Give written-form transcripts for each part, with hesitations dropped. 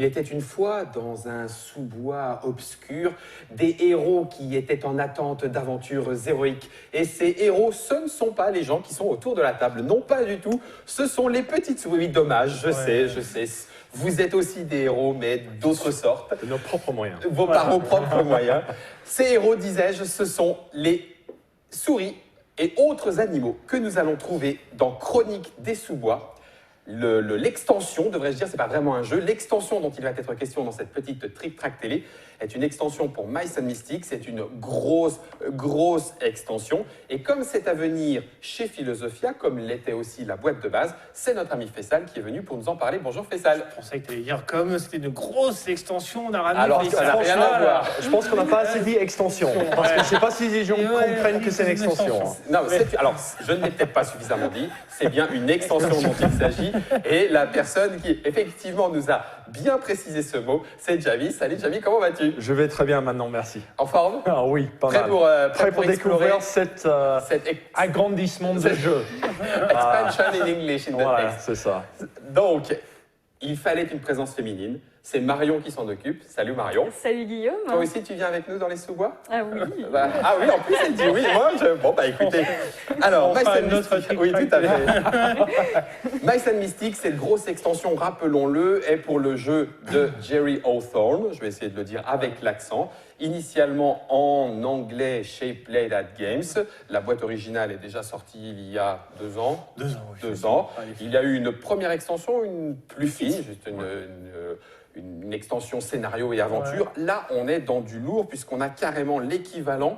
Il était une fois dans un sous-bois obscur des héros qui étaient en attente d'aventures héroïques. Et ces héros, ce ne sont pas les gens qui sont autour de la table. Non, pas du tout. Ce sont les petites souris. Dommage, je sais. Vous êtes aussi des héros, mais d'autres sortes. De nos propres moyens. Par vos propres moyens. Ces héros, disais-je, ce sont les souris et autres animaux que nous allons trouver dans Chronique des sous-bois. L'extension, devrais-je dire, c'est pas vraiment un jeu. L'extension dont il va être question dans cette petite trick-track télé est une extension pour Mice and Mystics. C'est une grosse extension. Et comme c'est à venir chez Philosophia, comme l'était aussi la boîte de base, c'est notre ami Faisal qui est venu pour nous en parler. Bonjour Faisal. Je pensais que tu allais dire comme c'était une grosse extension, on a ramené Alors, ça n'a rien à voir. Je pense qu'on n'a pas assez dit extension. Parce que je ne sais pas si les gens comprennent que c'est une extension. Non, alors, je ne l'ai peut-être pas suffisamment dit. C'est bien une extension dont il s'agit. Et la personne qui, effectivement, nous a bien précisé ce mot, c'est Javi. Salut Javi, comment vas-tu? Je vais très bien maintenant, merci. En forme? Ah oui, pas Prêt mal. Prêt pour découvrir cet agrandissement de jeu. Expansion in English in the Voilà, text. c'est ça. Donc, il fallait une présence féminine. C'est Marion qui s'en occupe. Salut Marion. Salut Guillaume. Toi aussi, tu viens avec nous dans les sous-bois? Ah oui. Ah oui, en plus, elle dit oui. Bon, écoutez. Alors, On Mice fera and une autre Mystics. Oui, tout à fait. Mice and Mystics, cette grosse extension, rappelons-le, est pour le jeu de Jerry Hawthorne. Je vais essayer de le dire avec l'accent. Initialement en anglais chez Play That Games. La boîte originale est déjà sortie il y a 2 ans. 2 ans, oui. 2 ans. Il y a eu une première extension, une plus fine, juste une extension scénario et aventure. Là, on est dans du lourd puisqu'on a carrément l'équivalent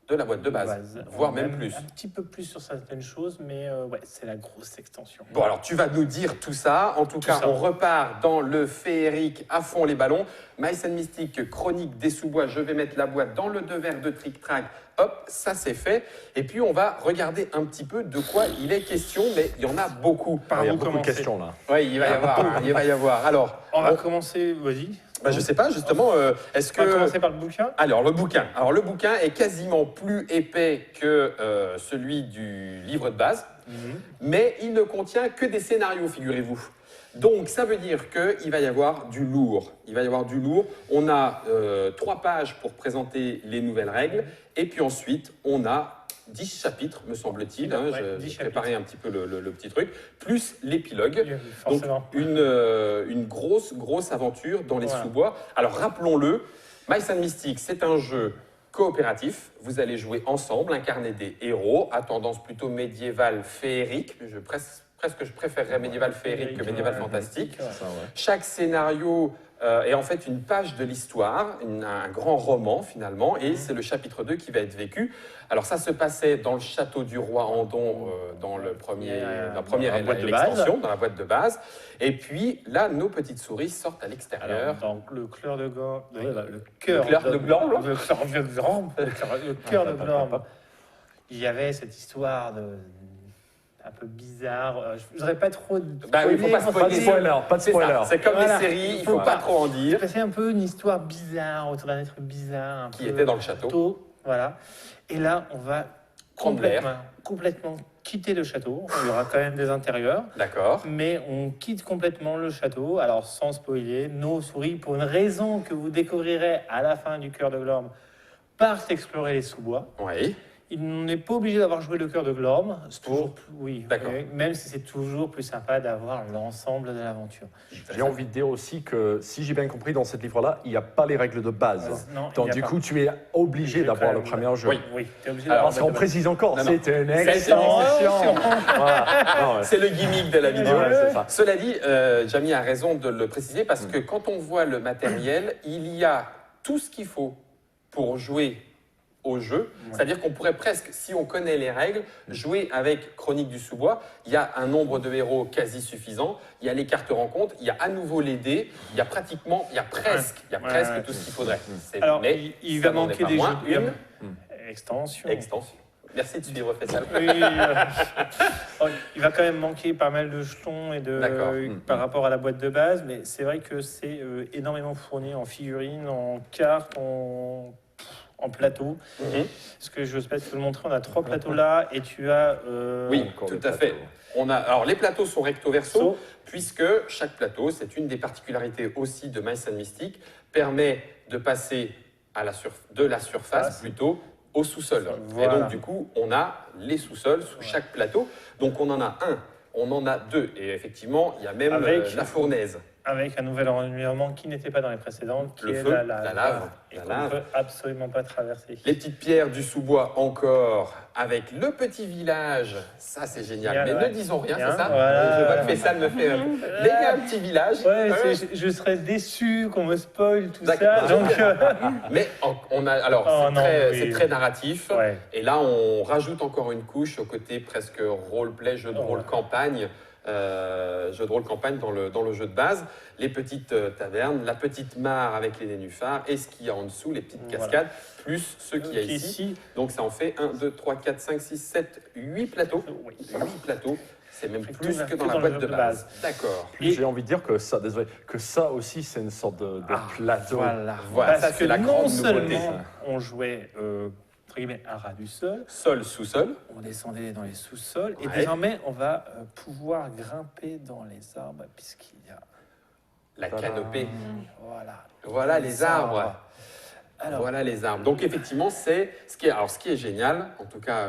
de la boîte de base, voire même plus. Un petit peu plus sur certaines choses, mais ouais, c'est la grosse extension. Bon, alors tu vas nous dire tout ça. En tout cas, on repart dans le féerique à fond les ballons. Mice and Mystics, Chronique des sous-bois. Je vais mettre la boîte dans le devers de Trick Track. Hop, ça c'est fait. Et puis on va regarder un petit peu de quoi il est question, mais il y en a beaucoup. Il y a beaucoup de questions là. Oui, il va y avoir. Alors, on va commencer, vas-y. Je ne sais pas, justement, est-ce que... On va commencer par le bouquin. Alors, le bouquin est quasiment plus épais que celui du livre de base, mais il ne contient que des scénarios, figurez-vous. Donc, ça veut dire qu'il va y avoir du lourd. On a 3 pages pour présenter les nouvelles règles, et puis ensuite, on a 10 chapitres, me semble-t-il. J'ai préparé un petit peu le petit truc, plus l'épilogue. Donc, une grosse aventure dans les sous-bois. Alors, rappelons-le, Mice and Mystics, c'est un jeu coopératif. Vous allez jouer ensemble, incarner des héros à tendance plutôt médiévale féerique. Presque je préférerais médiéval féerique que médiéval fantastique. Chaque scénario est en fait une page de l'histoire, un grand roman finalement, et c'est le chapitre 2 qui va être vécu. Alors ça se passait dans le château du roi Andon, dans la première extension, dans la boîte de base. Et puis là, nos petites souris sortent à l'extérieur. Dans le cœur de Glorm. Le cœur de Glorm. Il y avait cette histoire un peu bizarre. Je voudrais pas trop. Il faut pas spoiler. Pas de spoiler. C'est comme les séries, il faut pas trop en dire. C'est un peu une histoire bizarre autour d'un être bizarre. Qui était dans le château. Voilà. Et là, on va complètement quitter le château. Il y aura quand même des intérieurs. D'accord. Mais on quitte complètement le château. Alors, sans spoiler, nos souris, pour une raison que vous découvrirez à la fin du Cœur de Glorm, partent explorer les sous-bois. Oui. Il n'est pas obligé d'avoir joué le Cœur de Glorm. C'est toujours D'accord. Même si c'est toujours plus sympa d'avoir l'ensemble de l'aventure. J'ai envie de dire aussi que, si j'ai bien compris, dans ce livre-là, il n'y a pas les règles de base. Donc, du coup, tu es obligé d'avoir le premier jeu. Oui, tu es obligé d'avoir. Parce qu'on précise encore, c'est une extension. C'est le gimmick de la vidéo. Ouais, ça. Cela dit, Jamie a raison de le préciser parce que quand on voit le matériel, il y a tout ce qu'il faut pour jouer au jeu, c'est-à-dire qu'on pourrait presque, si on connaît les règles, jouer avec Chronique du sous-bois. Il y a un nombre de héros quasi suffisant, il y a les cartes rencontres, il y a à nouveau les dés, il y a presque tout ce qu'il faudrait. Alors, il va manquer des jeux. Extension. Merci de suivre, Faisal. Il va quand même manquer pas mal de jetons par rapport à la boîte de base, mais c'est vrai que c'est énormément fourni en figurines, en cartes, en en plateau. Mhm. Parce que je ne sais pas si tu peux le montrer, on a 3 plateaux là et tu as... Oui, Encore tout des à fait. plateaux. Alors, les plateaux sont recto-verso, So. puisque chaque plateau, c'est une des particularités aussi de Mice and Mystic, permet de passer de la surface plutôt au sous-sol. Voilà. Et donc, du coup, on a les sous-sols sous chaque plateau. Donc, on en a un, on en a 2. Et effectivement, il y a même Avec- la fournaise. Avec un nouvel environnement qui n'était pas dans les précédentes, qui Le est feu, la la lave. lave, Et la qu'on lave. ne peut absolument pas traverser. Les petites pierres du sous-bois encore, avec le petit village. Ça, c'est génial. Génial, Mais ouais. ne disons rien, Bien, c'est ça voilà. Je vois que Faisal me fait... Les gars, un petit village. Ouais, je serais déçu qu'on me spoil tout ça. D'accord. Donc, Mais on a... Alors, Oh c'est non, très, oui. c'est très narratif. ouais. Et là, on rajoute encore une couche au côté presque roleplay, jeu de rôle Ouais. campagne. Jeu de rôle campagne dans le jeu de base, les petites tavernes, la petite mare avec les nénuphars et ce qu'il y a en dessous, les petites Voilà. cascades, plus ceux qu'il y a Qui ici. Donc ça en fait 1, 2, 3, 4, 5, 6, 7, 8 plateaux. Oui. 8 plateaux, c'est même C'est plus tout que dans la le boîte jeu de de base. base. D'accord. Puis j'ai envie de dire que ça, désolé, que ça aussi, c'est une sorte de plateau. Voilà, Parce ça, que c'est la non grande seulement nouveauté. on jouait entre guillemets à ras du sol, Sol, sous-sol. on descendait dans les sous-sols et Ouais. désormais on va pouvoir grimper dans les arbres puisqu'il y a La Tadam. canopée. voilà. Voilà les arbres. Alors, Voilà les arbres. Donc effectivement, c'est ce qui est génial, en tout cas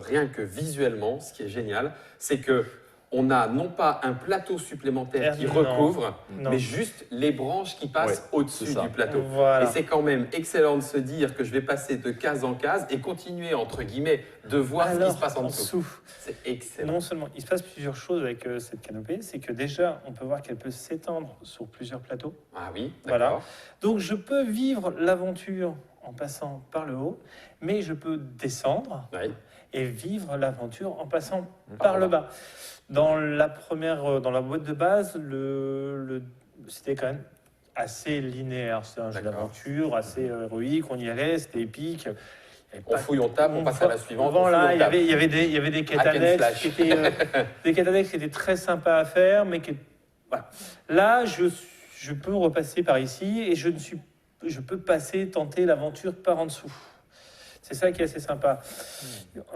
rien que visuellement, ce qui est génial, c'est que on a non pas un plateau supplémentaire qui Non. recouvre, Non. mais juste les branches qui passent Ouais, au-dessus c'est ça. du plateau. Voilà. Et c'est quand même excellent de se dire que je vais passer de case en case et continuer entre guillemets de voir ce qui se passe en dessous. C'est excellent. Non seulement il se passe plusieurs choses avec cette canopée, c'est que déjà on peut voir qu'elle peut s'étendre sur plusieurs plateaux. Ah oui, Voilà. d'accord. Donc je peux vivre l'aventure en passant par le haut, mais je peux descendre Oui. et vivre l'aventure en passant Par par le bas. Dans la première, dans la boîte de base, c'était quand même assez linéaire. C'était un jeu D'accord. d'aventure assez héroïque. On y allait, c'était épique. Il y avait On pas- fouille, on tape, on passe à la suivante. on Voilà, fouille, on il y tape. avait, il y avait des, il y avait des quêtes Hack and annexes slash. qui étaient, des quêtes annexes qui étaient très sympas à faire, mais qui, voilà. Là, je peux repasser par ici et je peux tenter l'aventure par en dessous. C'est ça qui est assez sympa.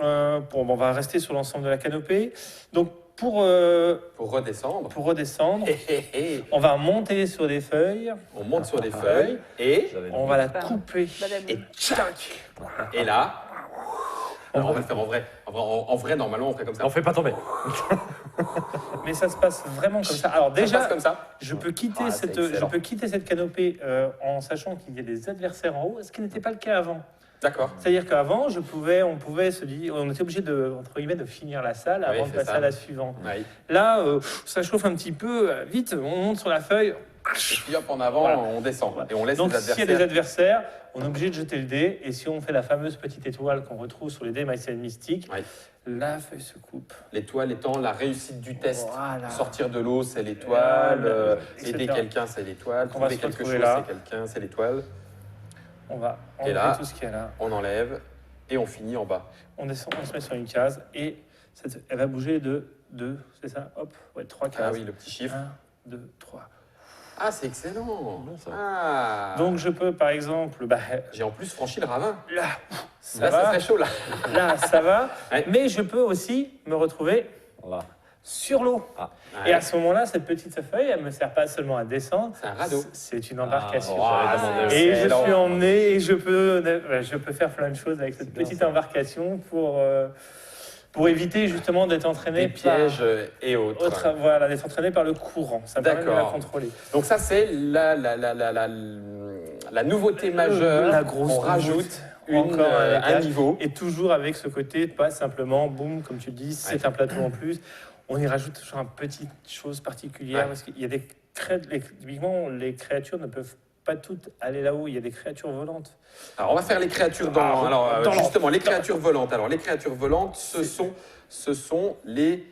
Bon, on va rester sur l'ensemble de la canopée. Donc, pour redescendre. redescendre, on va monter sur des feuilles, On monte sur des feuilles et on va la couper. Et tchac. Et là, alors on va le faire en vrai. En vrai, normalement, on ferait comme ça. On fait pas tomber. Mais ça se passe vraiment comme ça. Alors Ça se déjà, passe comme ça. je peux quitter Ah, c'est excellent. cette canopée en sachant qu'il y a des adversaires en haut, ce qui n'était pas le cas avant. D'accord. C'est-à-dire qu'avant, on pouvait se dire, on était obligé entre guillemets, de finir la salle Oui, avant de c'est passer ça. à la suivante. Oui. Là, ça chauffe un petit peu, vite, on monte sur la feuille. Et puis hop, en avant, Voilà. on descend. Et on laisse Donc les s'il y a des adversaires. adversaires, on est obligé de jeter le dé. Et si on fait la fameuse petite étoile qu'on retrouve sur les dés Mice and Mystic, Oui. la feuille se coupe. L'étoile étant la réussite du test. Voilà. Sortir de l'eau, c'est l'étoile. Etc. Aider quelqu'un, c'est l'étoile. On va Trouver se quelque chose, retrouver là. c'est quelqu'un, c'est l'étoile. On va Et enlever là- tout ce qu'il y a là. On enlève et on finit en bas. On descend, on se met sur une case et elle va bouger de 2, c'est ça? Hop, ouais, 3 cases. Ah oui, le petit chiffre. 1, 2, 3. Ah, c'est excellent. Bien, ça. Ah. Donc je peux par exemple, J'ai en plus franchi le ravin. là, ça Là, ça va, serait chaud, là. là ça va, Ouais. mais je peux aussi me retrouver Voilà. sur l'eau. Ouais. Et à ce moment-là, cette petite feuille, elle me sert pas seulement à descendre, C'est un radeau. c'est une embarcation. Ah, j'allais demander Et aussi. je suis Alors, emmené et je peux faire plein de choses avec cette bien, petite ça. embarcation pour éviter justement d'être entraîné des pièges et autres. d'être entraîné par le courant. Ça me permet de la D'accord. contrôler. Donc ça, c'est la nouveauté majeure. La grosse On rajoute nouveauté. Encore un un étage. niveau. Et toujours avec ce côté, pas simplement, boum, comme tu le dis, c'est un plateau en plus. On y rajoute toujours une petite chose particulière Ouais. parce qu'il y a des typiquement, les créatures ne peuvent pas toutes aller là-haut. Il y a des créatures volantes. Alors, on va faire les créatures dans... Ah, alors, dans justement, les dans- créatures volantes. Alors, les créatures volantes, ce sont les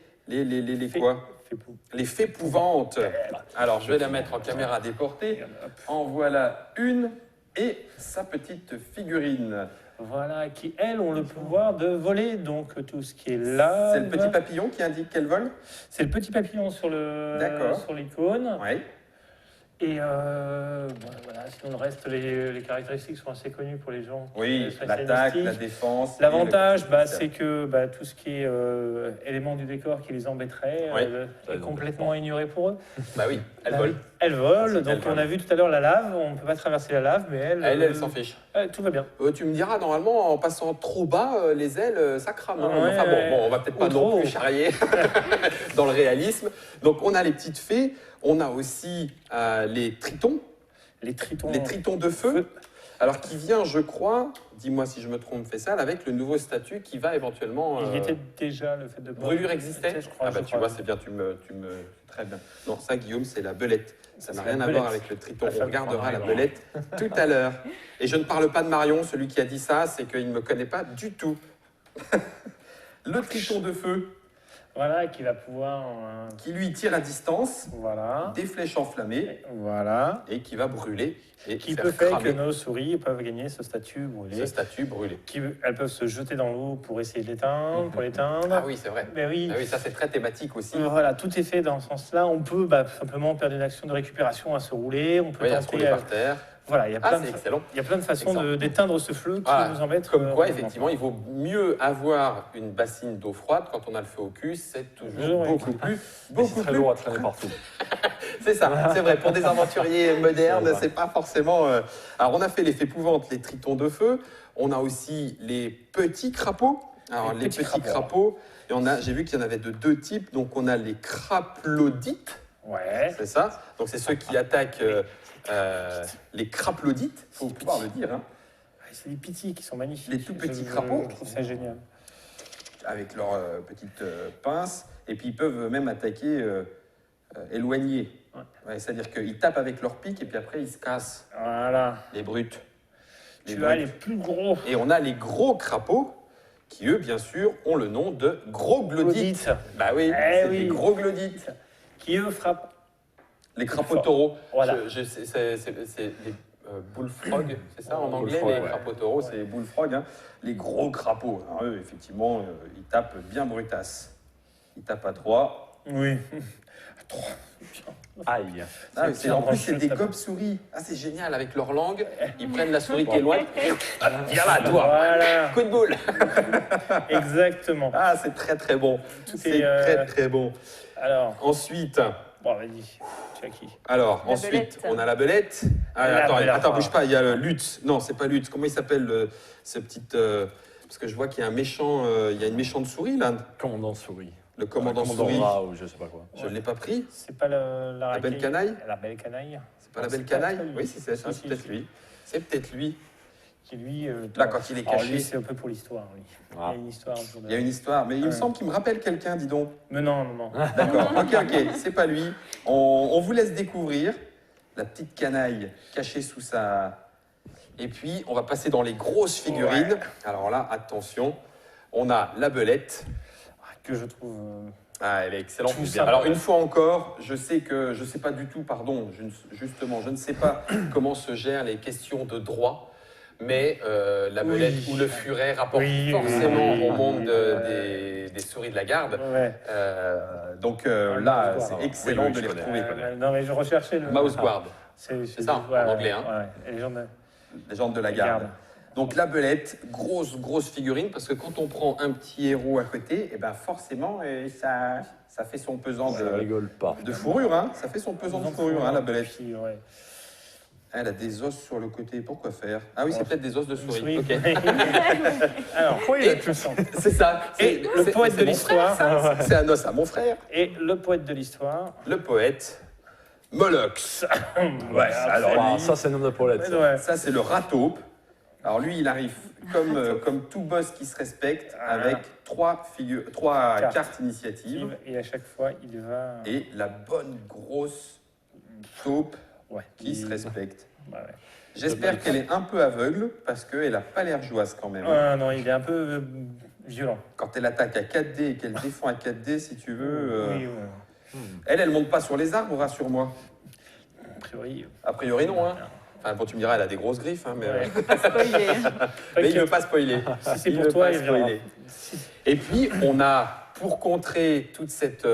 quoi? Fait pou- Les fépouvantes. Alors, je vais la mettre en caméra déportée. En voilà une et sa petite figurine. Voilà, qui elles ont le pouvoir de voler. Donc tout ce qui est là, C'est le petit papillon qui indique qu'elle vole? c'est le petit papillon sur D'accord. l'icône. Oui. Et voilà, sinon le reste, les caractéristiques sont assez connues pour les gens. Oui, Qui l'attaque, la défense. L'avantage, c'est que tout ce qui est éléments du décor qui les embêterait est complètement ignoré pour eux. Bah oui, elle vole. Elle vole, donc on a vu tout à l'heure la lave, on ne peut pas traverser la lave, mais Elle s'en fiche. Tout va bien. Tu me diras, normalement, en passant trop bas, les ailes, ça crame. Hein. Ouais, enfin bon, on va peut-être pas non plus charrier dans le réalisme. Donc on a les petites fées, on a aussi les tritons. Les tritons de feu. Alors qui vient, je crois, dis-moi si je me trompe, Fessal, avec le nouveau statut qui va éventuellement... Il y était déjà le fait de... Brûlure existait, je crois. Tu vois, c'est bien, tu me... Très bien. Non, ça, Guillaume, c'est la belette. Ça n'a rien à voir avec le triton. On regardera la belette tout à l'heure. Et je ne parle pas de Marion, celui qui a dit ça, c'est qu'il ne me connaît pas du tout. Le triton de feu. Voilà, qui va pouvoir... Qui lui tire à distance, voilà. Des flèches enflammées, voilà. Et qui va brûler. Et qui peut faire que nos souris peuvent gagner ce statut brûlé. Elles peuvent se jeter dans l'eau pour essayer de l'éteindre, pour l'éteindre. Ah oui, c'est vrai. Mais oui. Ah oui, ça c'est très thématique aussi. Voilà, tout est fait dans ce sens-là. On peut simplement faire une action de récupération à se rouler. On peut à se rouler par terre. Voilà, il y a plein excellent. Il y a plein de façons d'éteindre ce feu qui nous embête. Comme quoi, effectivement, il vaut mieux avoir une bassine d'eau froide quand on a le feu au cul. C'est toujours beaucoup plus lourd à traîner partout. C'est ça, c'est vrai. Pour des aventuriers modernes, c'est pas forcément... Alors, on a fait l'effet épouvante, les tritons de feu. On a aussi les petits crapauds. Alors, les petits crapauds, j'ai vu qu'il y en avait de deux types. Donc, on a les craplodites. Ouais. C'est ça. Donc, c'est ceux qui attaquent... les craplodites, il faut pouvoir le dire. Hein. C'est les petits qui sont magnifiques. Les tout petits crapauds. Je trouve ça génial. Avec leurs petites pinces. Et puis ils peuvent même attaquer éloignés. Ouais, c'est-à-dire qu'ils tapent avec leur pic et puis après ils se cassent. Voilà. Les brutes. Tu as les plus gros. Et on a les gros crapauds qui, eux, bien sûr, ont le nom de gros glodites. Bah oui, c'est les gros glodites. Qui, eux, frappent. Les crapauds taureaux. Voilà. C'est les bullfrogs, c'est ça en anglais, les crapauds taureaux, c'est les bullfrogs. Hein. Les gros crapauds. Alors, eux, effectivement, ils tapent bien brutasse. Ils tapent à 3. Oui. À 3. Aïe. En plus, c'est des gobes-souris. Ah, c'est génial, avec leur langue. Ils prennent la souris qui est loin. Viens là, toi. Voilà. Coup de boule. Exactement. Ah, c'est très, très bon. C'est très, très bon. Alors. Ensuite. Bon, vas-y. Tu as qui? Alors, ensuite, on a la belette. Attends, bouge pas, il y a le Lutz. Non, c'est pas Lutz. Comment il s'appelle, ce petit... parce que je vois qu'il y a un méchant... il y a une méchante souris, là. Commandant souris. Le commandant souris. Ou je sais pas quoi. Je ne l'ai pas pris. C'est pas la belle canaille. La belle canaille. C'est pas la belle canaille. Oui, c'est peut-être lui. C'est peut-être lui. Qui lui... là, quand il est caché. Lui, c'est un peu pour l'histoire, lui. Il y a une histoire. Il y a une histoire, mais il me semble qu'il me rappelle quelqu'un, dis donc. Mais non. D'accord, ok, c'est pas lui. On vous laisse découvrir la petite canaille cachée sous sa... Et puis, on va passer dans les grosses figurines. Ouais. Alors là, attention, on a la belette. Que je trouve... elle est excellente. Alors, une fois encore, je sais pas du tout, pardon, je ne sais pas comment se gèrent les questions de droit. Mais la belette ou le furet rapportent forcément au monde des souris de la garde. Ouais. Donc là, c'est excellent de les retrouver. Non, mais je recherchais le... Mouse Guard. C'est ça, en anglais. Hein. Les gens de la garde. Donc la belette, grosse figurine, parce que quand on prend un petit héros à côté, et ben forcément, ça fait son pesant de fourrure. Hein. Ça fait son pesant de fourrure, hein, la belette. Elle a des os sur le côté. Pourquoi faire? Ah oui, c'est peut-être des os de souris. Ok. Alors, c'est ça. Et le poète de l'histoire. C'est un os à mon frère. Et le poète de l'histoire. Le poète Molox. Alors, ça, c'est le nom de poète. Ça, c'est le rataupe. Alors lui, il arrive comme tout boss qui se respecte avec trois cartes initiatives. Et à chaque fois, il va... Et la bonne grosse taupe qui se respecte. J'espère qu'elle est un peu aveugle parce qu'elle n'a pas l'air jouasse quand même. Non, il est un peu violent. Quand elle attaque à 4D et qu'elle défend à 4D, si tu veux... Elle monte pas sur les arbres, rassure-moi. A priori, non. Hein. Enfin, bon, tu me diras, elle a des grosses griffes, hein, mais... mais il ne veut pas spoiler. Si c'est pour toi, il spoiler. Et puis, on a, pour contrer toute cette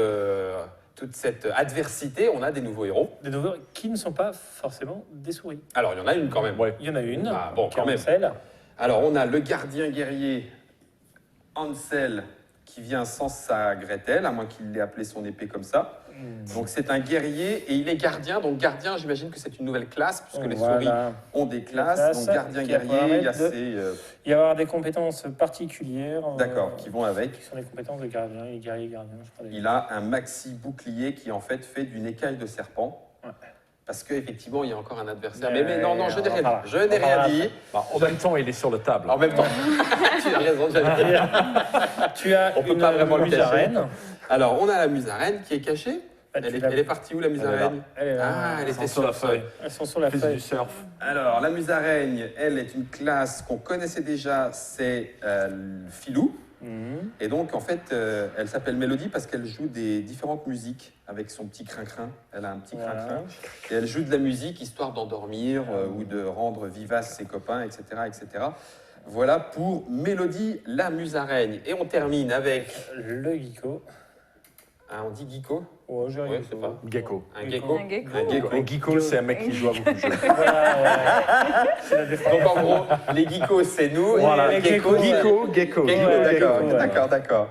toute cette adversité, on a des nouveaux héros. Des nouveaux qui ne sont pas forcément des souris. Alors, il y en a une quand même. Ouais. Il y en a une, Ah, bon, qui quand est même. Ansel. Alors, on a le gardien guerrier Hansel qui vient sans sa Gretel, à moins qu'il ait appelé son épée comme ça. Donc, c'est un guerrier et il est gardien. Donc, gardien, j'imagine que c'est une nouvelle classe, puisque les souris ont des classes. Donc, gardien qui va guerrier, il y a permettre ces... Il va y avoir des compétences particulières. D'accord, qui vont avec. Qui sont les compétences de gardien et guerrier-gardien, je crois. Il a un maxi bouclier qui, en fait, fait d'une écaille de serpent. Ouais. Parce qu'effectivement, il y a encore un adversaire. Mais Mais non, je n'ai rien voilà. dit. Je n'ai rien dit. Bah, en même temps, il est sur la table. En même temps, tu as raison, j'allais dire. Tu as On peut une pas vraiment le cacher. musarène. Alors, on a la musarène qui est cachée. Ah, Elle est partie où, la musarène? Elle est là. Ah, elle Elles sont était sur la feuille. Elles sont sur la Fils feuille. du surf. Alors, la musaraigne, elle est une classe qu'on connaissait déjà, c'est Filou. Mhm. Et donc, en fait, elle s'appelle Mélodie parce qu'elle joue des différentes musiques avec son petit crin-crin. Elle a un petit Voilà. crin-crin. Et elle joue de la musique histoire d'endormir ou de rendre vivaces ses copains, etc., etc. Voilà pour Mélodie, la musaraigne. Et on termine avec... Le geeko. Ah, on dit Geeko? Oh, j'ai Ouais, rien. c'est pas. Gecko. Un gecko? Un gecko. Un gecko. Un geeko, c'est un mec qui joue à beaucoup de jeux. Voilà, c'est la défense. Donc en gros, les geekos c'est nous, Voilà, et les geckos, Gecko. Gecko, Ouais, d'accord, gecko, ouais. d'accord.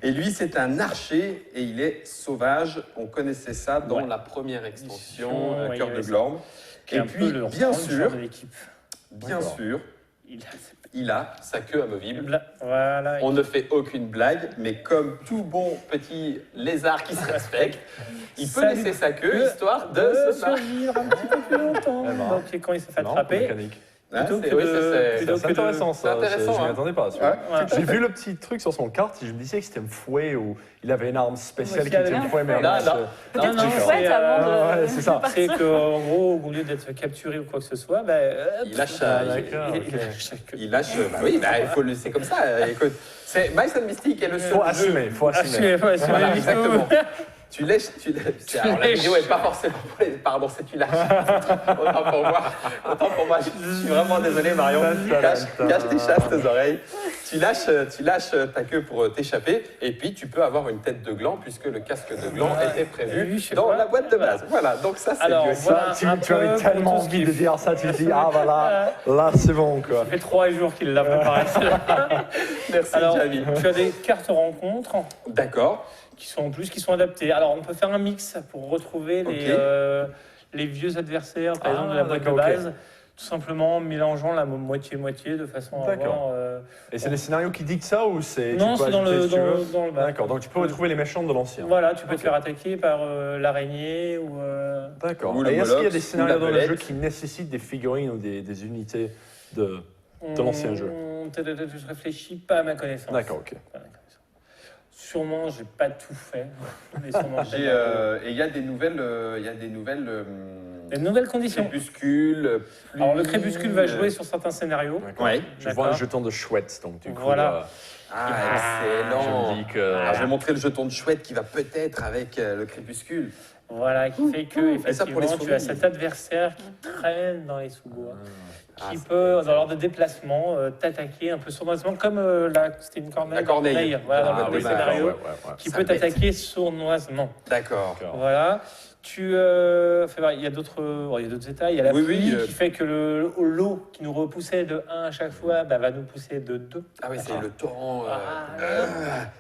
Et lui, c'est un archer et il est sauvage. On connaissait ça dans Ouais. la première extension, Ouais, Cœur il y de avait Glorm. Qui est Et un puis, peu le bien range sûr, de l'équipe. bien sûr, il a sa queue amovible. Voilà. On ne fait aucune blague, mais comme tout bon petit lézard qui se respecte, il peut Ça laisser lui sa queue peut histoire de se battre. survivre un petit peu plus longtemps. Eh ben. Donc, quand il s'est fait Non, attraper, mécanique. Hein, plutôt c'est- que oui, de- c'est- plutôt C'est que de- intéressant ça. c'est intéressant, Je hein. m'y attendais pas. celui-là. Ouais. J'ai vu le petit truc sur son carte et je me disais que c'était un fouet ou il avait une arme spéciale Ouais, qui était il y un avait fouet, un mais fouet. non, Non, Peut-être non, qu'il c'est, fouette avant de... ouais, c'est ça. c'est qu'en gros, au lieu d'être capturé ou quoi que ce soit, Il lâche Ah, sa- d'accord, il ok. lâche sa queue. Il lâche, bah oui, bah, il faut le laisser comme ça. Écoute, c'est Mice and Mystic est le seul Faut jeu. assumer, faut assumer. Assumer, faut assumer Voilà, les exactement. bisous. Tu lèches, alors la lèches. vidéo est pas forcément pour les... Pardon, c'est tu lâches. Autant pour moi, je suis vraiment désolé Marion. Cache tes chastes oreilles. Tu lâches ta queue pour t'échapper et puis tu peux avoir une tête de gland puisque le casque de gland était prévu Oui, je sais dans pas. la boîte de base. Voilà, donc ça c'est Alors, mieux. voilà. Tu un avais peu tellement pour tout ce envie qui de est- dire ça, tu te dis, ah voilà, là c'est bon quoi. Ça fait 3 jours qu'il l'a préparé. celle-là. Merci Alors, Jamie. tu as des cartes rencontres D'accord. qui sont en plus qui sont adaptées. Alors, on peut faire un mix pour retrouver Ok. les vieux adversaires, par Ah, exemple, de la boîte de d'accord, ok. base. Tout simplement en mélangeant la moitié-moitié de façon à D'accord. avoir... Et c'est des scénarios qui dictent ça ou c'est. Non, tu peux c'est dans ajouter le, si tu dans, veux dans le bas. D'accord, donc tu peux retrouver les méchants de l'ancien. Voilà, tu peux Ok. te faire attaquer par l'araignée ou... D'accord. Ou le Et est-ce qu'il y a Moloch, des ou scénarios la dans le belette. jeu qui nécessitent des figurines ou des unités de l'ancien jeu? Je réfléchis pas à ma connaissance. D'accord, ok. Pas à ma connaissance. Sûrement, j'ai pas tout fait. Mais sûrement, Et il y a des nouvelles, Des nouvelles conditions. crépuscules. Alors, le crépuscule va jouer sur. sur certains scénarios. Ouais. Tu vois un jeton de chouette, donc du coup. Voilà. Ah, je excellent. me dis que. Ah, je vais montrer le jeton de chouette qui va peut-être avec le crépuscule. Voilà, qui fait que, Et ça, pour les effectivement, tu as souris. cet adversaire qui traîne dans les sous-bois, Ah, qui ça peut, peut être dans l'ordre de déplacement, t'attaquer un peu sournoisement, comme c'était une corneille. La corneille. Voilà, dans Ah, le oui, scénario, d'accord, qui Ça peut bête. t'attaquer sournoisement. D'accord. Voilà. Il y a d'autres états. Il y a la Oui, pluie oui, qui fait que l'eau qui nous repoussait de 1 à chaque fois va nous pousser de 2. Ah oui, c'est le torrent.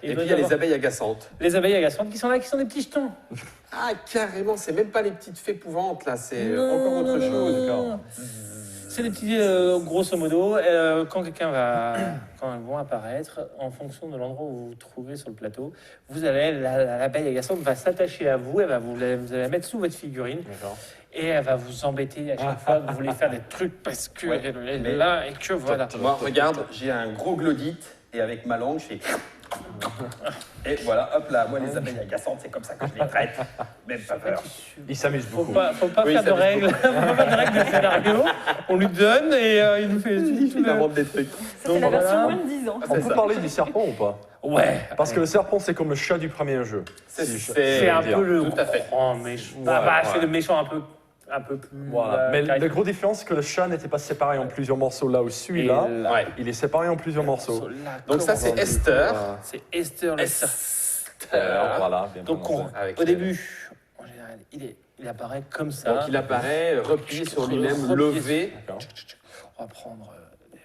Et Et puis il y a les abeilles agaçantes. Les abeilles agaçantes qui sont là, qui sont des petits jetons. Ah, carrément, c'est même pas les petites fées pouvantes là, c'est Non, encore autre non, chose. non. C'est des petits, grosso modo, quand elles vont apparaître, en fonction de l'endroit où vous vous trouvez sur le plateau, vous allez, l'abeille agaçante va s'attacher à vous, vous allez la mettre sous votre figurine, D'accord. et elle va vous embêter à chaque fois que vous voulez faire des trucs parce que Ouais, elle est mais- là et que voilà. Moi, regarde, j'ai un gros glodite et avec ma langue, je fais. Et voilà, hop là, moi les abeilles agaçantes, c'est comme ça que je les traite. Même pas peur. Il s'amuse Faut beaucoup. pas Oui, faire de ça me règles, faut pas faire de règles de scénario. On lui donne et il nous fait tout Il le- invente des trucs. Ça, c'est Donc la version voilà. moins de 10 ans. On C'est peut ça. parler du serpent ou pas? Ouais. Parce que le serpent, c'est comme le chat du premier jeu. C'est C'est un dire. peu le Tout à fait. grand méchant. Ouais, C'est ouais. le méchant un peu plus. Voilà. Mais la caractéristique. grosse différence, c'est que le chat n'était pas séparé en plusieurs morceaux là où Et celui-là, Ouais. il est séparé en plusieurs morceaux. Donc ça, c'est Donc, du coup, Esther. C'est Esther le serpent. Voilà, bien Donc, prononcé. Avec au les- début, en général, il apparaît comme ça. Donc il apparaît replié sur lui-même, Replié. levé. D'accord. On va prendre,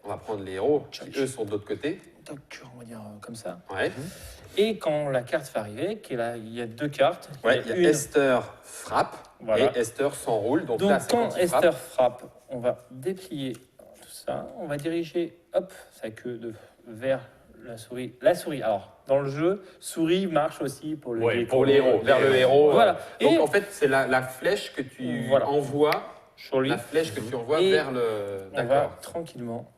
On va prendre les héros qui, eux, sont de l'autre côté. on va dire comme ça. Ouais. Et quand la carte va arriver, il y a 2 cartes. Ouais, il y a une. Esther frappe Voilà. et Esther s'enroule. Donc, Donc là, c'est quand quand il frappe. Esther frappe, on va déplier tout ça. On va diriger, hop, sa queue vers la souris. La souris. Alors, dans le jeu, souris marche aussi pour le Ouais, gecko. Pour les héros, vers le héros. Voilà. Donc Et en fait, c'est la flèche que tu Voilà. envoies, sur lui, la flèche que tu envoies Et vers le. on va D'accord. tranquillement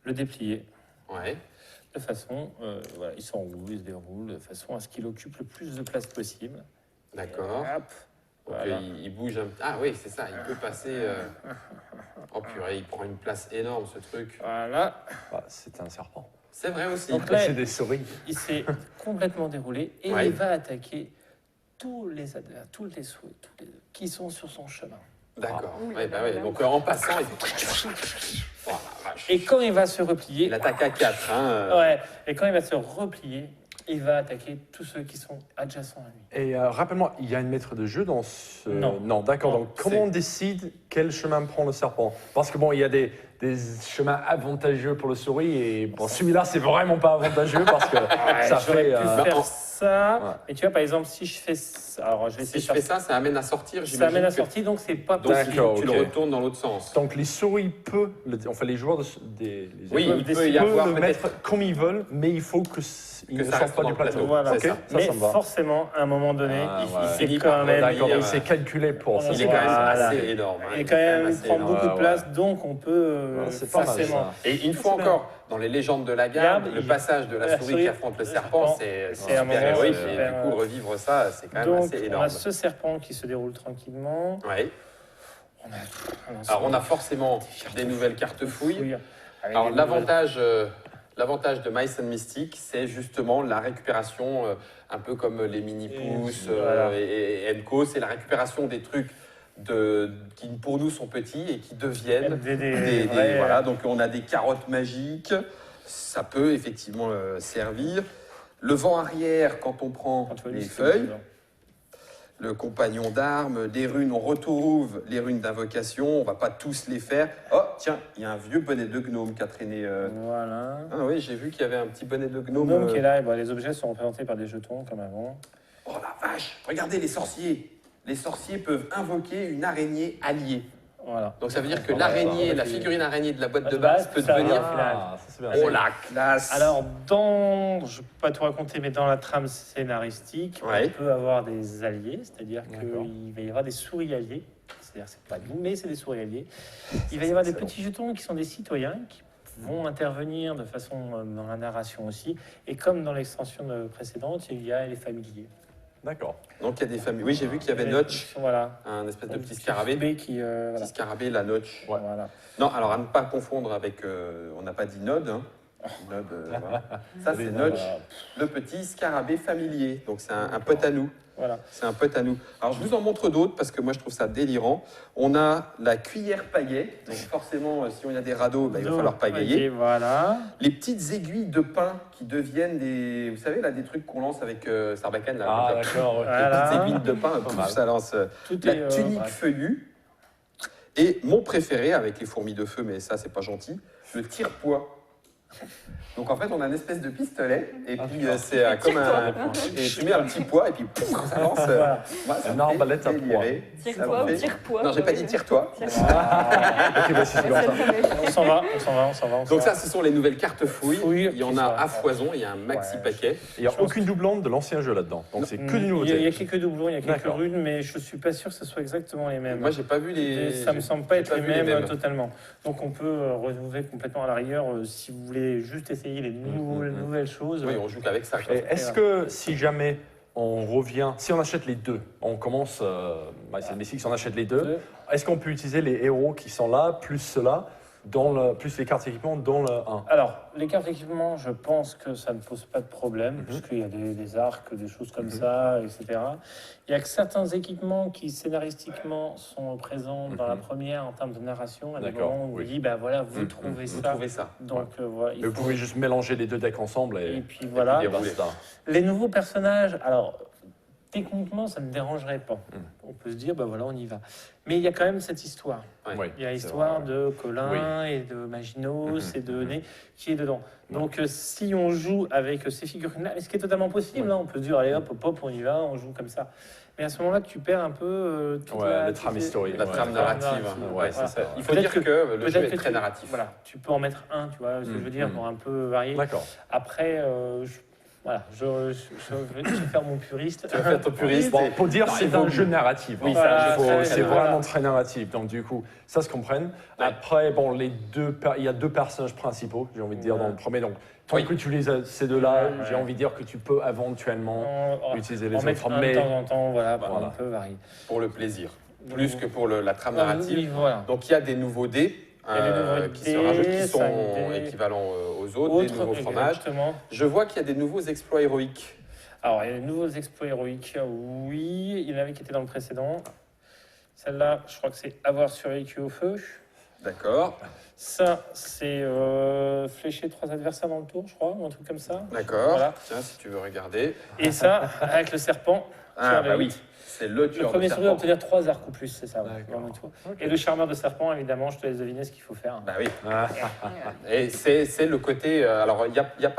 le déplier Ouais. de façon, voilà, il s'enroule, il se déroule de façon à ce qu'il occupe le plus de place possible. D'accord. Et hop, Donc voilà. il bouge un petit. Ah oui, c'est ça. Il peut passer. Oh purée, il prend une place énorme ce truc. Voilà. Ah, c'est un serpent. C'est vrai aussi. Donc là, C'est des souris. il s'est complètement déroulé et Ouais. il va attaquer tous les adversaires, tous les souhaits, qui sont sur son chemin. D'accord. Ah. Ouais, bah ouais. Donc en passant, il fait. Oh la vache. Et quand il va se replier, Il attaque à 4. Hein. ouais, et quand il va se replier, il va attaquer tous ceux qui sont adjacents à lui. Et rappelle-moi, il y a une maître de jeu dans ce... Non. D'accord. Non, Donc, comment c'est- on décide quel chemin prend le serpent? Parce que bon, il y a des chemins avantageux pour le souris et bon, celui-là, c'est vraiment pas avantageux parce que ça J'aurais fait... pu faire en- ça, Ouais. mais tu vois, par exemple, si je fais ça, alors je vais Si essayer je de fais faire ça, ça amène à sortir. ça J'imagine amène à que- sortir, donc c'est pas Donc possible. D'accord. tu ok. le retournes dans l'autre sens. Donc, les souris peuvent... Enfin, les joueurs les Oui, joueurs il peut y peuvent avoir le peut-être mettre comme ils veulent, mais il faut que ils Que ne ça sortent reste pas dans du le plateau. plateau. Voilà. Ok, C'est ça. Mais ça me va. forcément, à un moment donné, Ah, il ouais. c'est finit quand par même. D'accord, revenir, donc c'est calculé pour ça. Il est quand même Voilà. assez énorme. hein. Et quand même, il assez prend énorme. beaucoup de Ouais, place, donc on peut c'est pas mal, forcément. ça. Et une fois C'est encore, dans les légendes de la garde, Garde, le il- passage de la la souris souris, qui affronte le le serpent, serpent, c'est c'est un super moment héroïque. Et super, du coup, revivre ça, c'est quand même Donc, assez on énorme. a ce serpent qui se déroule tranquillement. Ouais. Alors, on a forcément des nouvelles cartes fouilles. Alors, l'avantage de Mice and Mystic, c'est justement la récupération, un peu comme les mini-pousses Voilà. et Enco, c'est la récupération des trucs qui pour nous sont petits et qui deviennent voilà. Donc on a des carottes magiques, ça peut effectivement servir. Le vent arrière, quand on prend les feuilles, le compagnon d'armes, les runes, on retrouve les runes d'invocation, on va pas tous les faire. Oh, tiens, il y a un vieux bonnet de gnome qui a traîné. Voilà. Ah oui, j'ai vu qu'il y avait un petit bonnet de Le gnome. gnome qui est là, et bon, les objets sont représentés par des jetons comme avant. Oh la vache, regardez les sorciers. Les sorciers peuvent invoquer une araignée alliée. Voilà. Donc ça veut dire que Voilà, l'araignée, voilà. la figurine araignée de la boîte Boîte de de base base, peut ça devenir... va. final. Ah, ça, c'est bien. Oh la classe. Alors, je ne peux pas tout raconter, mais dans la trame scénaristique, Ouais. on peut avoir des alliés, c'est-à-dire D'accord. qu'il va y avoir des souris alliés. C'est-à-dire c'est pas nous, mais c'est des souris alliés. Il va y avoir des excellent. petits jetons qui sont des citoyens qui vont intervenir de façon dans la narration aussi. Et comme dans l'extension précédente, il y a les familiers. D'accord. Donc il y a des familles. Oui, j'ai vu qu'il y avait Notch, Voilà. un espèce de Un petit scarabée. bébé qui, voilà. Petit scarabée, la Notch. Ouais. Voilà. Non, alors à ne pas confondre avec... on n'a pas dit Nod. Hein. Nod, voilà. Ça, c'est Notch, le petit scarabée familier. Donc c'est un pote à nous. Voilà. C'est un pote à nous. Alors, je vous en montre d'autres parce que moi, je trouve ça délirant. On a la cuillère pagaie. Donc, forcément, si on a des radeaux, bah, il va falloir pagayer. Ok, voilà. Les petites aiguilles de pain qui deviennent des... Vous savez, là, des trucs qu'on lance avec Sarbacane. Là, Ah, comme ça. d'accord. ok. Les Voilà. petites aiguilles de pain, pouf, mal. ça lance. Tout La est, tunique bref. feuillue. Et mon préféré, avec les fourmis de feu, mais ça, c'est pas gentil, le tire-poids. Donc en fait, on a une espèce de pistolet, et Ah, puis d'accord. c'est comme un. Et tu mets un petit poids, et puis pouf, ça lance. Voilà. Moi, ça Une me fait arbalète à délirer. Ça Tire-toi me ou fait- tire-poids. Non, j'ai pas dit tire-toi. Ah, ok, bah, si c'est comme ça. On s'en va, on s'en va, on s'en va. on s'en Donc va. ça, ce sont les nouvelles cartes fouilles. Fouilles Il y en qui a sont- à foison, il y a un maxi Ouais. paquet. Il n'y a Je pense aucune doublante de l'ancien jeu là-dedans. Donc c'est que du Il y a nouveauté. quelques doublons, il y a quelques D'accord. runes, mais je suis pas sûr que ce soit exactement les mêmes. Moi, j'ai pas vu Et les. ça me semble pas j'ai être les vu mêmes, totalement. Donc on peut renouveler complètement à l'arrière si vous voulez juste essayer les nouvelles choses. Oui, on joue qu'avec ça. quoi. Et est-ce que si jamais on revient, si on achète les deux, on commence, c'est le Mystique, si on achète les deux, est-ce qu'on peut utiliser les héros qui sont là, plus ceux-là, plus les cartes équipement dans le 1. Alors, les cartes d'équipement, je pense que ça ne pose pas de problème, puisqu'il y a des arcs, des choses comme ça, etc. Il y a que certains équipements qui, scénaristiquement, sont présents dans la première en termes de narration, à des D'accord, moments où oui. on dit, bah voilà, vous trouvez Vous ça. trouvez ça. Donc, voilà, il Vous faut... pouvez juste mélanger les deux decks ensemble Et et puis voilà. Et basta. Les nouveaux personnages, alors, techniquement, ça ne me dérangerait pas. On peut se dire, bah voilà, on y va. Mais il y a quand même cette histoire. Ouais. Oui, Il y a c'est l'histoire vrai, de Colin et de Maginos et de Ney qui est dedans. Donc si on joue avec ces figurines-là, ce qui est totalement possible, hein, on peut se dire allez hop, hop, on y va, on joue comme ça. Mais à ce moment-là, tu perds un peu toute la trame historique. La trame narrative. Ouais, Voilà. c'est ça. Il faut Peut-être dire que le jeu est très tu- narratif. Voilà, tu peux en mettre un, tu vois, ce que je veux dire, pour un peu varier. D'accord. Après, voilà, je vais faire mon puriste. Tu vas faire ton puriste. Bon, pour dire, Non, c'est il un vaut jeu mieux. narratif. Oui, hein. c'est un Voilà, jeu Faut- très c'est narratif. vraiment très narratif. Donc, du coup, ça se comprenne. Ouais. Après, bon, il y a deux personnages principaux, j'ai envie de dire, dans le premier. Donc, tant Oui. que tu les as, ces deux-là, Ouais. j'ai envie de dire que tu peux éventuellement utiliser les en mettre autres. un Mais de temps en temps, voilà, Voilà. un peu varier. Pour le plaisir. Plus que pour la trame Oui, narrative. voilà. Donc il y a des nouveaux dés Il y a des nouveaux qui dés, se rajoutent, qui sont 5 dés. équivalents aux autres, des nouveaux fromages. Exactement. Je vois qu'il y a des nouveaux exploits héroïques. Alors, il y a des nouveaux exploits héroïques, oui. Il y en avait qui étaient dans le précédent. Celle-là, je crois que c'est avoir survécu au feu. D'accord, Ça, c'est flécher 3 adversaires dans le tour, je crois, ou un truc comme ça. d'accord. Voilà. Tiens, si tu veux regarder. Et ça, avec le serpent. Ah, Tiens, bah le oui, c'est le Le tueur de premier souris va serpent. obtenir 3 arcs ou plus, c'est ça. ouais, D'accord. vraiment tout. Et le charmeur de serpent, évidemment, je te laisse deviner ce qu'il faut faire. Bah oui. Ah, Et c'est le côté. Alors, il n'y a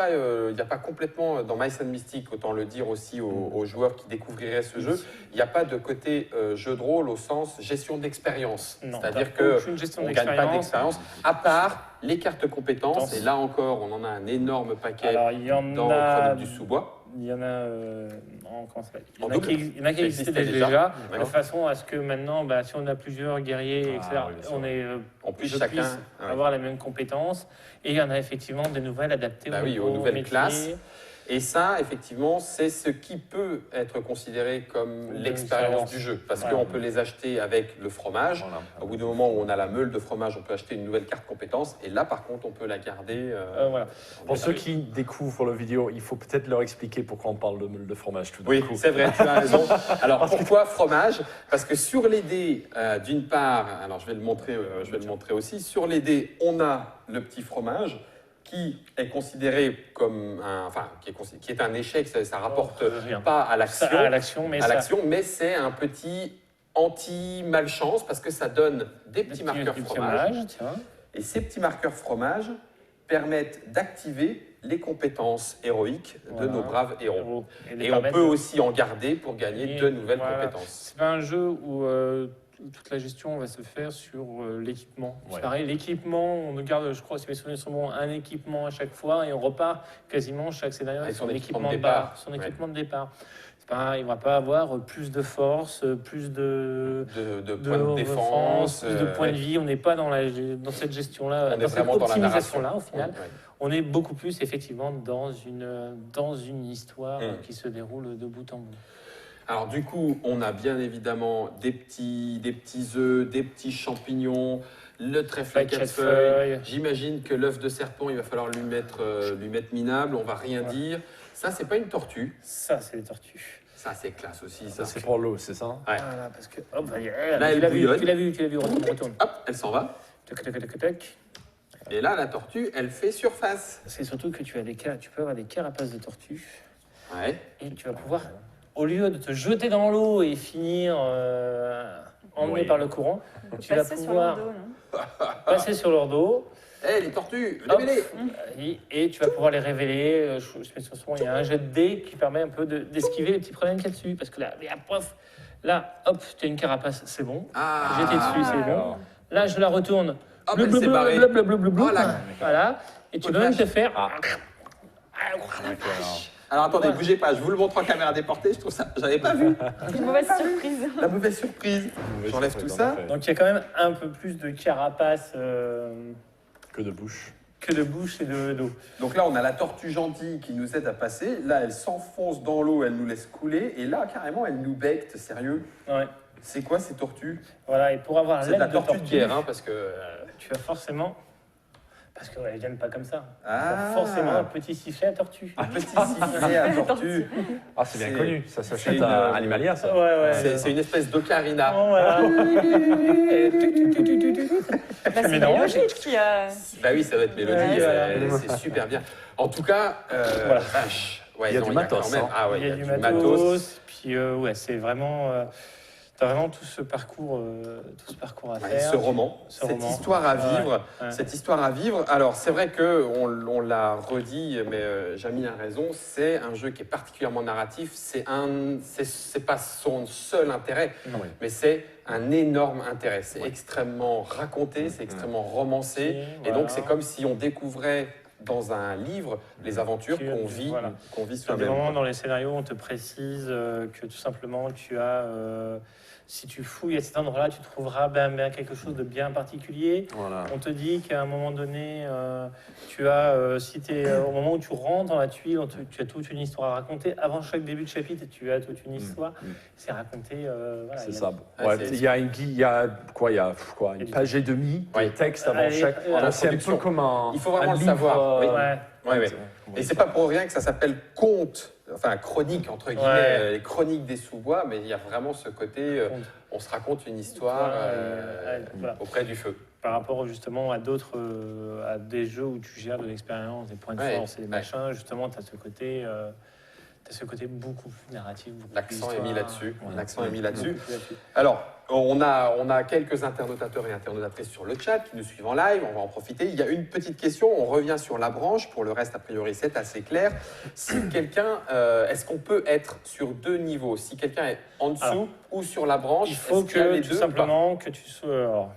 pas complètement dans Mice and Mystic, autant le dire aussi aux joueurs qui découvriraient ce jeu, il n'y a pas de côté jeu de rôle au sens gestion d'expérience. Non, C'est-à-dire t'as que aucune gestion on ne gagne pas d'expérience. d'expérience, à part les cartes compétences. Et là encore, on en a un énorme paquet Alors, il y en dans a. Chronique du Sous-Bois. Il y en a. Non, comment ça s'appelle En double. il y en a qui Ça existaient existait déjà, déjà. de D'accord. façon à ce que maintenant, bah, si on a plusieurs guerriers, Ah, etc., oui, c'est on vrai. est. En plus, je chacun. puisse Ouais. avoir les mêmes compétences. Et il y en a effectivement des nouvelles adaptées Bah oui, aux nouveaux nouvelles métiers. classes. Et ça, effectivement, c'est ce qui peut être considéré comme Une l'expérience expérience. du jeu. Parce Voilà. qu'on peut les acheter avec le fromage. voilà. Au bout du moment où on a la meule de fromage, on peut acheter une nouvelle carte compétence. Et là, par contre, on peut la garder. Voilà. Pour ceux qui découvrent la vidéo, il faut peut-être leur expliquer pourquoi on parle de meule de fromage tout d'un Oui, coup. c'est vrai, tu as raison. Alors pourquoi fromage? Parce que sur les dés, d'une part, alors je vais le montrer aussi, sur les dés, on a le petit fromage qui est considéré comme qui est un échec, ça rapporte rien. pas à l'action, Ça, à l'action, mais ça. mais c'est un petit anti-malchance parce que ça donne des petits marqueurs fromage. tiens. Et ces petits marqueurs fromage permettent d'activer les compétences héroïques de Voilà. nos braves héros. les Et on permettre peut de- aussi en garder pour gagner Et de nouvelles voilà. compétences. C'est pas un jeu où toute la gestion va se faire sur l'équipement. Ouais. C'est pareil, l'équipement, on garde, je crois, si mes souvenirs sont bons, un équipement à chaque fois et on repart quasiment chaque scénario Avec avec son son équipement équipement de de base. départ. Son Ouais. équipement de départ. C'est pareil, on va pas avoir plus de force, plus de De points de défense, plus de points de vie. On n'est pas dans cette gestion-là, on est dans cette vraiment dans la narration. optimisation-là au final. Ouais. On est beaucoup plus effectivement dans une histoire qui se déroule de bout en bout. Alors du coup, on a bien évidemment des petits œufs, des petits champignons, le trèfle à 4 feuilles. J'imagine que l'œuf de serpent, il va falloir lui mettre minable, on va rien dire. Ça, c'est pas une tortue. Ça, c'est les tortues. Ça, c'est classe aussi. Ça, Ça. c'est pour l'eau, c'est ça? Ouais. Voilà, parce que hop, Là, tu elle l'as vu, bouillonne. tu l'as vu, retourne. Hop, elle s'en va. Tac, tac, tac, tac. Et là, la tortue, elle fait surface. C'est surtout que tu peux avoir des carapaces de tortues Ouais. et tu vas pouvoir, au lieu de te jeter dans l'eau et finir emmené Oui. par le courant, tu vas Passer sur pouvoir leur dos, non passer sur leur dos. Hé, les tortues, Hop. levez-les. Et tu vas pouvoir les révéler. Je mets sur ce moment, il y a un jet de dés qui permet un peu d'esquiver les petits problèmes qu'il y a dessus. Parce que là, hop, tu as une carapace, c'est bon. Ah. Jeter dessus, c'est bon. Là, je la retourne. Hop, Bleu, elle bleu, s'est bleu, barrée. bleu, bleu, bleu, bleu, bleu. Oh là. Voilà. Et tu Oh, peux même vache. te faire. Alors attendez, bougez pas, je vous le montre en caméra déportée, je trouve ça, j'avais pas vu. Une mauvaise surprise. La mauvaise surprise. J'enlève tout ça. Donc il y a quand même un peu plus de carapace Que de bouche. que de bouche et de dos. Donc là, on a la tortue gentille qui nous aide à passer. Là, elle s'enfonce dans l'eau, elle nous laisse couler. Et là, carrément, elle nous becte, sérieux. Ouais. C'est quoi ces tortues? Voilà, et pour avoir C'est de la l'aide de tortue de tortue, guerre, hein, parce que... tu vas forcément Parce qu'elles viennent pas comme ça. Ah. Forcément, un petit sifflet à tortue. Un petit sifflet à tortue. Ah, c'est bien C'est- connu. Ça s'achète une, à Animalia, ça. Ouais. C'est une espèce d'ocarina. Bon, voilà. Et Bah, c'est Mais non, Mélodie qui a. Bah oui, ça doit être Mélodie, Ouais, voilà. c'est super bien. En tout cas, Voilà. vache. Ouais, Il y a non, du matos, quand même- hein. Ah ouais, il y a du matos. Puis ouais, c'est vraiment. T'as vraiment tout ce parcours à Ouais, faire. ce roman, Ce cette roman. histoire à Ouais, vivre, ouais. cette histoire à vivre. Alors c'est vrai que on l'a redit, mais Jamie a raison. C'est un jeu qui est particulièrement narratif. C'est pas son seul intérêt, Non. mais c'est un énorme intérêt. C'est extrêmement raconté, c'est extrêmement romancé, Si, et donc voilà. c'est comme si on découvrait dans un livre les aventures qu'on vit, Voilà. qu'on vit À des soi-même. moments dans les scénarios, on te précise que tout simplement, tu as, si tu fouilles à cet endroit-là, tu trouveras bien quelque chose de bien particulier. Voilà. On te dit qu'à un moment donné, tu as, si au moment où tu rentres dans la tuile, tu as toute une histoire à raconter. Avant chaque début de chapitre, tu as toute une histoire. C'est raconté. Voilà, C'est il y a- ça. Ah, Ouais, c'est- il y a une page et demie de Ouais. texte avant Allez, chaque. en Donc, c'est un peu introduction. comme un. Il faut vraiment un le livre, savoir, oui. Ouais. Ouais, ouais. comment Et il c'est pas pour rien que ça s'appelle conte, enfin chronique entre guillemets, Ouais. les chroniques des sous-bois, mais il y a vraiment ce côté, on se raconte une histoire Voilà. auprès du feu. Par rapport justement à d'autres, à des jeux où tu gères de l'expérience, des points de Ouais, force et des ouais. machins, justement, tu as ce côté beaucoup plus narratif. Beaucoup L'accent plus est mis histoire. là-dessus. Voilà. L'accent est mis là-dessus. Beaucoup plus là-dessus. Alors, on a quelques internautateurs et internautatrices sur le chat qui nous suivent en live, on va en profiter. Il y a une petite question, on revient sur la branche. Pour le reste, a priori, c'est assez clair. Si quelqu'un, est-ce qu'on peut être sur deux niveaux? Si quelqu'un est en dessous Alors, ou sur la branche, Il faut est-ce qu'il y a que les tout deux ou pas? simplement que tu sois. Alors,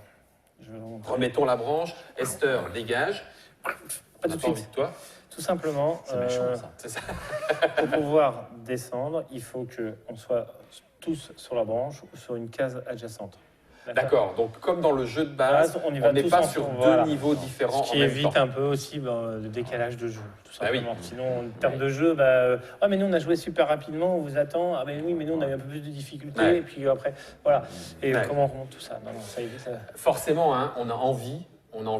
je vais remontrer. Remettons la branche. Esther, dégage. Pas On tout n'a de pas envie suite. de toi. Tout simplement, C'est méchant, ça. C'est ça. pour pouvoir descendre, il faut qu'on soit tous sur la branche ou sur une case adjacente. D'accord, donc comme dans le jeu de base, On y va on n'est tous pas ensemble, sur voilà. deux niveaux différents Ce qui en même évite temps. un peu aussi le décalage de jeu, tout Bah oui. simplement. Sinon, en termes de jeu, ah mais nous on a joué super rapidement, on vous attend. Ah mais oui, mais nous on a eu un peu plus de difficultés. Ouais. Et puis après, voilà. Et Ouais. comment on remonte tout ça? Non, ça évite ça. Forcément, hein, on a envie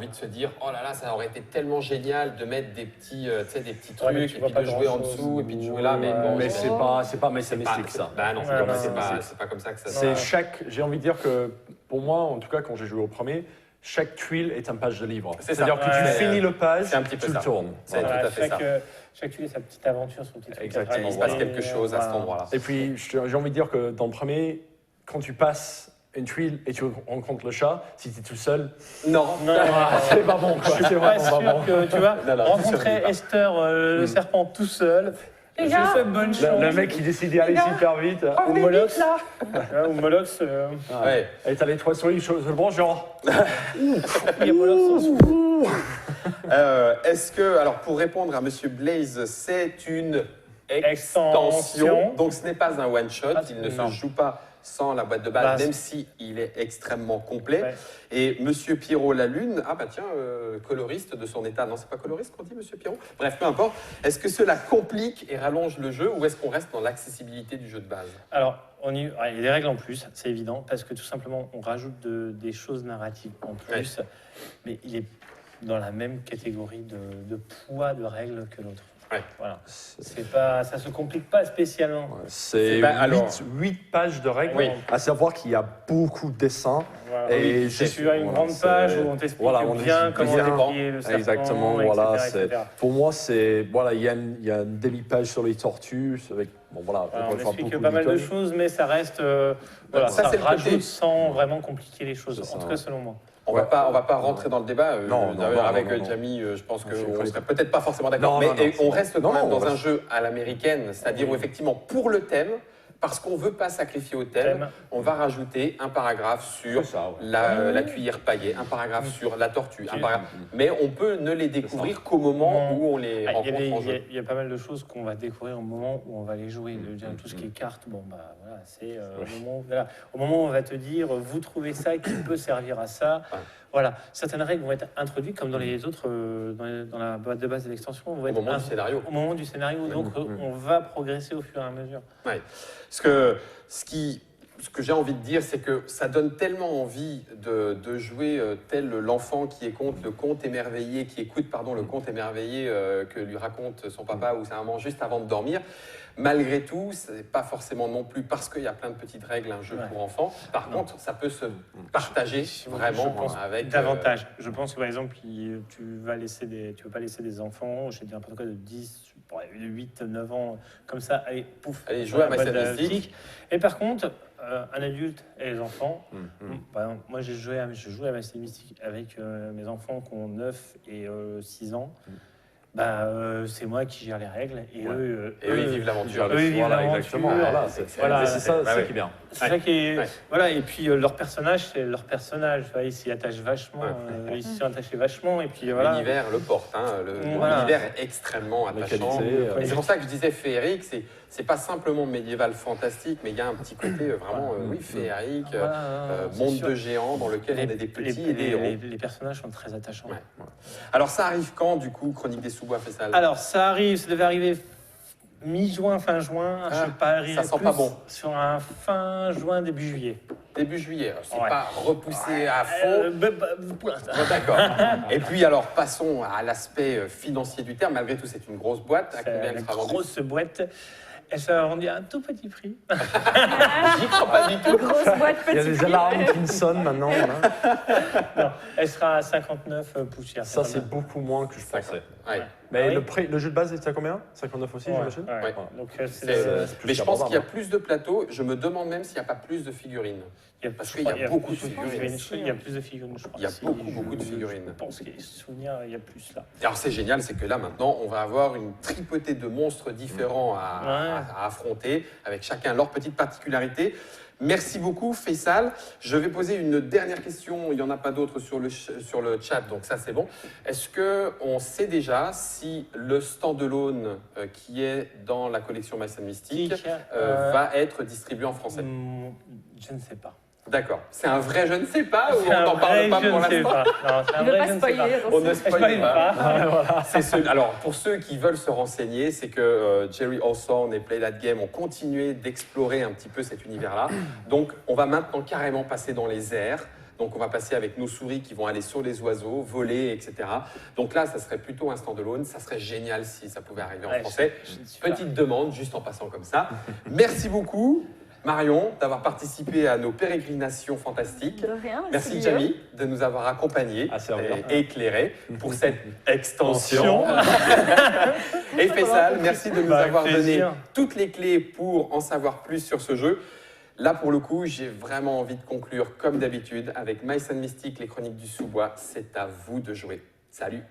de se dire, oh là là, ça aurait été tellement génial de mettre des petits, des petits Ouais, mais trucs, tu et vois puis pas de jouer en grand-chose. dessous, et puis de jouer là, mais Ouais, bon, Mais c'est c'est pas Mystic, ça. Bah non, Ouais, c'est pas comme ça que ça se C'est passe. j'ai envie de dire que pour moi, en tout cas, quand j'ai joué au premier, chaque tuile est un page de livre. C'est ça. C'est-à-dire que Ouais. tu finis le page, C'est un petit peu tu ça. le tournes. C'est Voilà. tout à fait ça. Chaque tuile a sa petite aventure, son petit truc. à Exactement, Il se raconter, passe quelque chose à cet voilà. endroit-là. Et puis, j'ai envie de dire que dans le premier, quand tu passes une tuile et tu rencontres le chat, si tu es tout seul, Non, Non, c'est pas bon. Quoi. je suis C'est pas vraiment sûr pas bon. que tu vois, Non, non, rencontrer surtout pas. Esther, le serpent tout seul. Les Je gars, souhaite bonne chance. Le mec qui décide d'y aller Les gars. super vite. Ou venez Molox. vite là. Ou Molox, Ouais. Et t'as les trois souris sur le bras, genre. il y a Molox en dessous. Est-ce que, alors pour répondre à Monsieur Blaze, c'est une extension, Extension. donc ce n'est pas un one-shot, Ah, il ne non. se joue pas sans la boîte de base, Base. même si il est extrêmement complet. Ouais. Et Monsieur Pierrot Lalune, ah bah tiens, coloriste de son état, non c'est pas coloriste qu'on dit Monsieur Pierrot. Bref, peu importe. Est-ce que cela complique et rallonge le jeu ou est-ce qu'on reste dans l'accessibilité du jeu de base? Alors, il y a des règles en plus, c'est évident, parce que tout simplement, on rajoute des choses narratives en plus, mais il est dans la même catégorie de poids de règles que l'autre. Ouais. Voilà. Ça se complique pas spécialement. C'est bah, alors- 8 pages de règles, Oui. à savoir qu'il y a beaucoup de dessins. Voilà. Et Oui, tu as une voilà, grande c'est- page où on t'explique voilà, on bien explique comment bien. déplier le serpent, Exactement, etc., voilà. etc. Pour moi, voilà, il y a une demi-page sur les tortues. Avec, bon, voilà, Voilà, on on peut faire explique beaucoup pas mal de d'icônes. choses, mais ça reste. Voilà, Ça, ça, c'est le rajoute côté. sans vraiment compliquer les choses, C'est ça, en tout ouais. cas selon moi. On Ouais. va pas rentrer dans le débat. Non, D'ailleurs, non, avec non, non. Jamie, je pense Je suis qu'on très- serait peut-être pas forcément d'accord. Non, Mais non, non, on c'est- reste quand non, même on dans un reste- jeu à l'américaine, c'est-à-dire où effectivement, pour le thème, parce qu'on veut pas sacrifier au thème, Thème. on va rajouter un paragraphe sur C'est ça, ouais. la cuillère paillée, un paragraphe sur la tortue, un Ok. paragraphe. Mais on peut ne les découvrir qu'au moment Non. où on les Ah, rencontre en jeu. il y a pas mal de choses qu'on va découvrir au moment où on va les jouer. Tout ce qui est cartes, bon, bah voilà, c'est au moment où on va te dire, vous trouvez ça qui peut servir à ça. Ouais. Voilà, certaines règles vont être introduites, comme dans les autres, dans la boîte de base de l'extension, vont Au être moment du int- scénario. au moment du scénario. Donc, on va progresser au fur et à mesure. Ouais. Parce que ce qui ce que j'ai envie de dire, c'est que ça donne tellement envie de jouer tel l'enfant qui écoute le conte émerveillé, le conte émerveillé que lui raconte son papa ou sa maman juste avant de dormir. Malgré tout, ce n'est pas forcément non plus parce qu'il y a plein de petites règles, un jeu pour enfants. Par contre, ça peut se partager vraiment je pense avec... davantage. Je pense que par exemple, tu veux pas laisser des enfants, je vais dire n'importe quoi, de 10, de 8, 9 ans, comme ça, allez, pouf, Allez, jouer à boîte Maïs and Mystic. Et par contre, un adulte et les enfants, par exemple, moi je joue à Maïs and Mystic avec mes enfants qui ont 9 et 6 ans. C'est moi qui gère les règles et eux, ils vivent l'aventure. Eux, ils vivent Voilà, l'aventure. exactement. Voilà, c'est ça Bah qui oui. est bien. C'est ça qui est. Voilà, et puis leur personnage, c'est leur personnage. Ils s'y attachent vachement. Ils s'y sont attachés vachement. Et puis voilà. L'univers le porte. Voilà. L'univers est extrêmement attachant. qualité, Et c'est pour ça que je disais féerique, c'est pas simplement médiéval fantastique, mais il y a un petit côté vraiment féerique, monde de géants dans lequel on est des petits et des héros. Les personnages sont très attachants. Ouais. Alors ça arrive quand, du coup, Chronique des Sous-Bois Faisal? Alors, ça devait arriver mi-juin, fin juin. Ah, je parierais ça sent pas bon. sur un fin juin, début juillet. Début juillet, c'est Ouais. pas repoussé à fond. Pour l'instant. Bon, d'accord. Et puis alors, passons à l'aspect financier du terme. Malgré tout, c'est une grosse boîte. À combien elle Une sera vendue? grosse boîte. Elle sera vendue à un tout petit prix. J'y crois pas du tout. Grosse boîte, petit Il y a des prix, alarmes ouais. qui me sonnent maintenant. Là. Non, elle sera à 59 poussières. Ça, c'est beaucoup moins que je pensais. Ouais. Mais Ah oui. le jeu de base était à combien? 59 aussi, j'imagine. Ouais. Ouais. Donc, C'est plus Mais je pense qu'il y a abordable. plus de plateaux. Je me demande même s'il n'y a pas plus de figurines. Parce qu'il y a beaucoup de figurines. Il y a plus de figurines, je crois. Il y a beaucoup de figurines. Je pense qu'il y a des souvenirs, il y a plus là. Et alors c'est génial, c'est que là maintenant, on va avoir une tripotée de monstres différents à affronter, avec chacun leur petite particularité. Merci beaucoup, Faisal. Je vais poser une dernière question. Il n'y en a pas d'autres sur le chat, donc ça c'est bon. Est-ce qu'on sait déjà si le standalone qui est dans la collection Maïs and Mystic va être distribué en français? Je ne sais pas. D'accord. C'est un vrai je ne sais pas ou C'est on un n'en parle vrai pas je pour ne sais l'instant? pas. Non, c'est un Il ne veut vrai pas je ne sais spoiler, pas. On ne attention. spoil pas. pas. Alors, pour ceux qui veulent se renseigner, c'est que Jerry Hawthorne et Play That Game ont continué d'explorer un petit peu cet univers-là. Donc, on va maintenant carrément passer dans les airs. Donc, on va passer avec nos souris qui vont aller sur les oiseaux, voler, etc. Donc là, ça serait plutôt un stand-alone. Ça serait génial si ça pouvait arriver en français. je ne suis pas. Petite demande, juste en passant comme ça. Merci beaucoup, Marion, d'avoir participé à nos pérégrinations fantastiques. De rien, Merci Guillaume. Jamie de nous avoir accompagnés À servir. et éclairés pour cette extension. Et Faisal, merci de nous Avec avoir donné plaisir. toutes les clés pour en savoir plus sur ce jeu. Là, pour le coup, j'ai vraiment envie de conclure comme d'habitude avec Maïs and Mystic, les chroniques du sous-bois. C'est à vous de jouer. Salut!